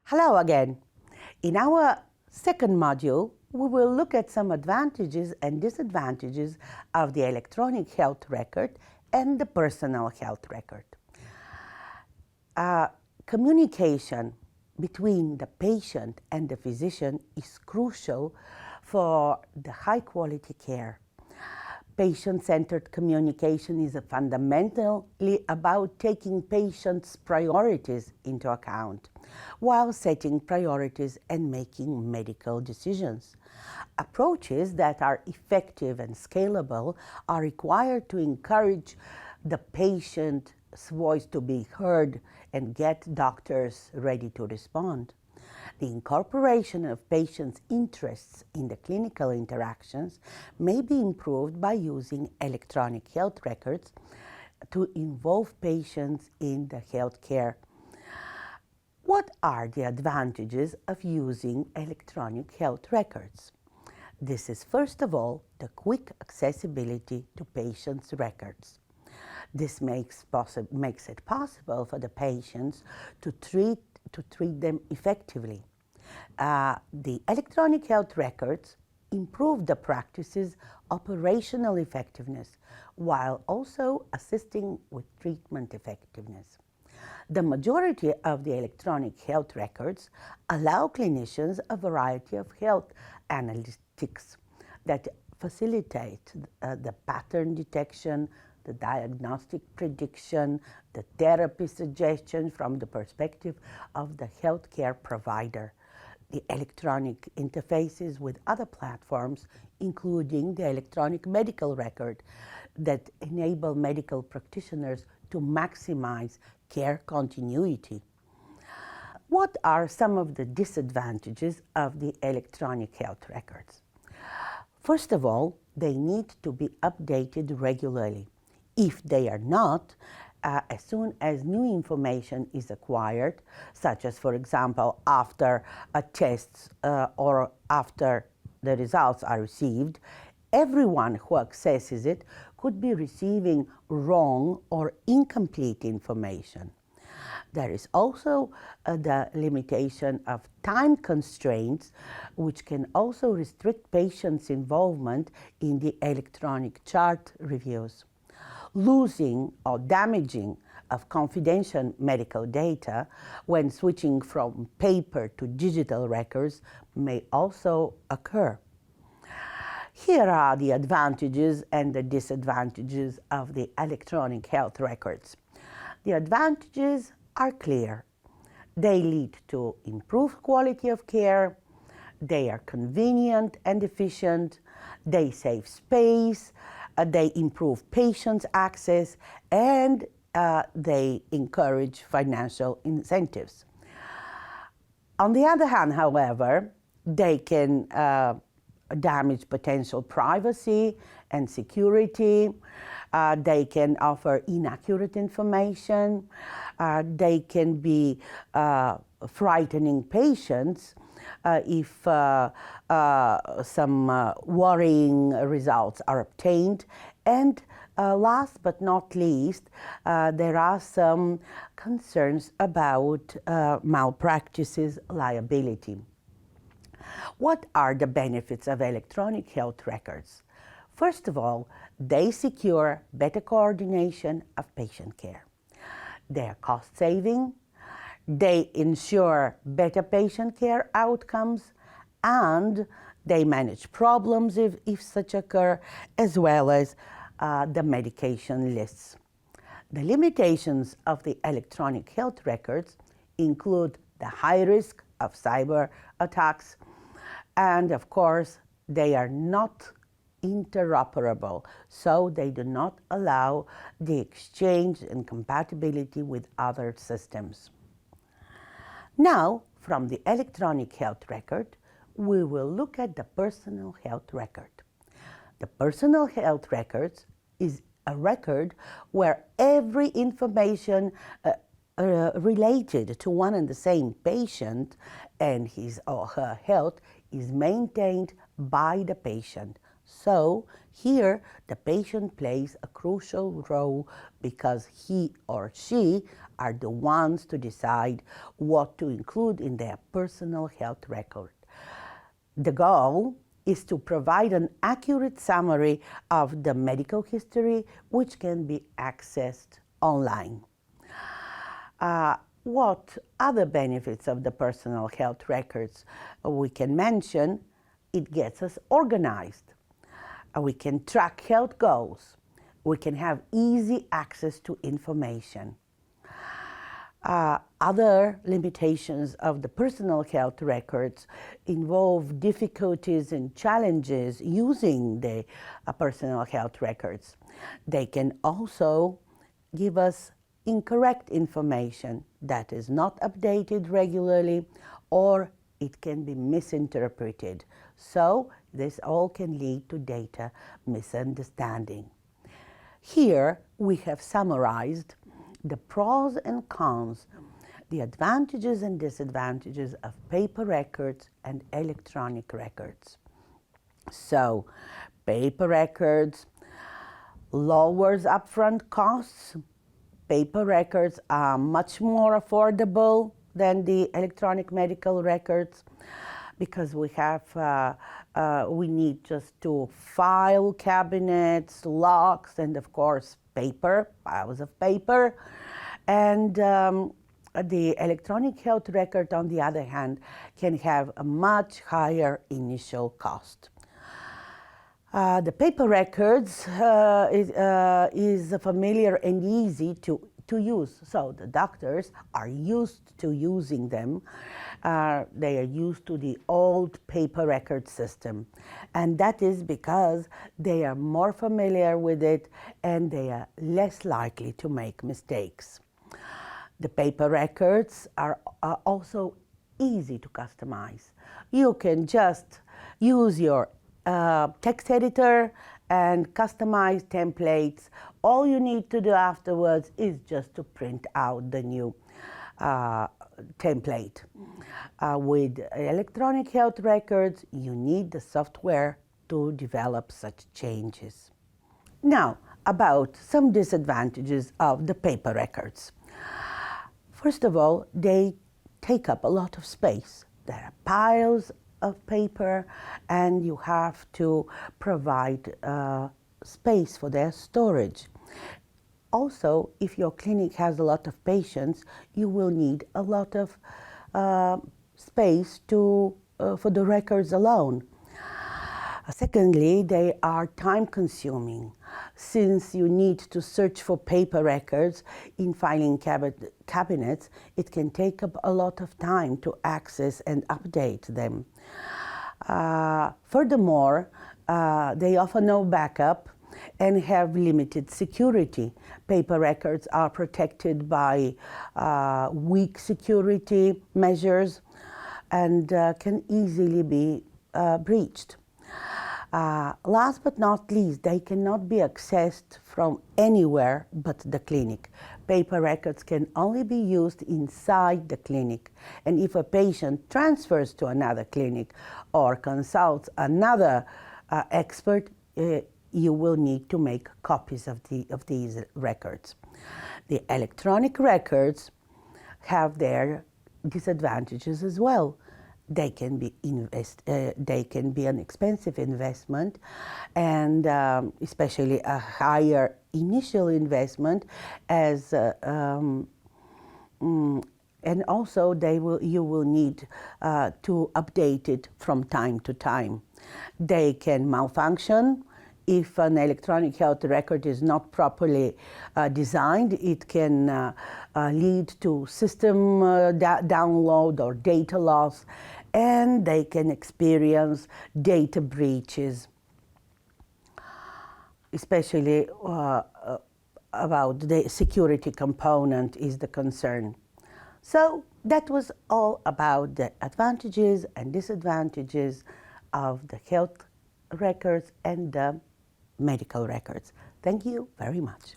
Hello again. In our second module, we will look at some advantages and disadvantages of the electronic health record and the personal health record. Communication between the patient and the physician is crucial for the high-quality care. Patient-centered communication is fundamentally about taking patients' priorities into account while setting priorities and making medical decisions. Approaches that are effective and scalable are required to encourage the patient's voice to be heard and get doctors ready to respond. The incorporation of patients' interests in the clinical interactions may be improved by using electronic health records to involve patients in the healthcare. What are the advantages of using electronic health records? This is, first of all, the quick accessibility to patients' records. This makes it possible for the patients to treat them effectively. The electronic health records improve the practice's operational effectiveness while also assisting with treatment effectiveness. The majority of the electronic health records allow clinicians a variety of health analytics that facilitate the pattern detection, the diagnostic prediction, the therapy suggestion from the perspective of the healthcare provider. The electronic interfaces with other platforms, including the electronic medical record, that enable medical practitioners to maximize care continuity. What are some of the disadvantages of the electronic health records? First of all, they need to be updated regularly. If they are not, as soon as new information is acquired, such as, for example, after a test or after the results are received, everyone who accesses it could be receiving wrong or incomplete information. There is also the limitation of time constraints, which can also restrict patients' involvement in the electronic chart reviews. Losing or damaging of confidential medical data when switching from paper to digital records may also occur. Here are the advantages and the disadvantages of the electronic health records. The advantages are clear. They lead to improved quality of care, they are convenient and efficient, they save space, they improve patients' access, and they encourage financial incentives. On the other hand, however, they can damage potential privacy and security. They can offer inaccurate information. They can be frightening patients if some worrying results are obtained. And last but not least, there are some concerns about malpractices liability. What are the benefits of electronic health records? First of all, they secure better coordination of patient care. They are cost-saving, they ensure better patient care outcomes, and they manage problems if such occur, as well as the medication lists. The limitations of the electronic health records include the high risk of cyber attacks, and of course, they are not interoperable, so they do not allow the exchange and compatibility with other systems. Now, from the electronic health record, we will look at the personal health record. The personal health record is a record where every information related to one and the same patient and his or her health is maintained by the patient. So here the patient plays a crucial role because he or she are the ones to decide what to include in their personal health record. The goal is to provide an accurate summary of the medical history, which can be accessed online. What other benefits of the personal health records we can mention? It gets us organized. We can track health goals. We can have easy access to information. Other limitations of the personal health records involve difficulties and challenges using the personal health records. They can also give us incorrect information that is not updated regularly, or it can be misinterpreted. So this all can lead to data misunderstanding. Here we have summarized the pros and cons, the advantages and disadvantages of paper records and electronic records. So, paper records lowers upfront costs. Paper records are much more affordable than the electronic medical records because we need just to file cabinets, locks, and of course paper, piles of paper. And the electronic health record, on the other hand, can have a much higher initial cost. The paper records is familiar and easy to use, so the doctors are used to using them. They are used to the old paper record system, and that is because they are more familiar with it and they are less likely to make mistakes. The paper records are also easy to customize. You can just use your text editor and customize templates. All you need to do afterwards is just to print out the new template. With electronic health records, you need the software to develop such changes. Now, about some disadvantages of the paper records. First of all, they take up a lot of space. There are piles of paper, and you have to provide space for their storage. Also, if your clinic has a lot of patients, you will need a lot of space for the records alone. Secondly, they are time-consuming. Since you need to search for paper records in filing cabinets, it can take up a lot of time to access and update them. Furthermore, they offer no backup and have limited security. Paper records are protected by weak security measures and can easily be breached. Last but not least, they cannot be accessed from anywhere but the clinic. Paper records can only be used inside the clinic, and if a patient transfers to another clinic or consults another expert, you will need to make copies of these records. The electronic records have their disadvantages as well. They can be an expensive investment, and especially a higher initial investment, and also you will need to update it from time to time. They can malfunction. If an electronic health record is not properly designed, it can lead to system download or data loss, and they can experience data breaches, especially about the security component is the concern. So that was all about the advantages and disadvantages of the health records and the medical records. Thank you very much.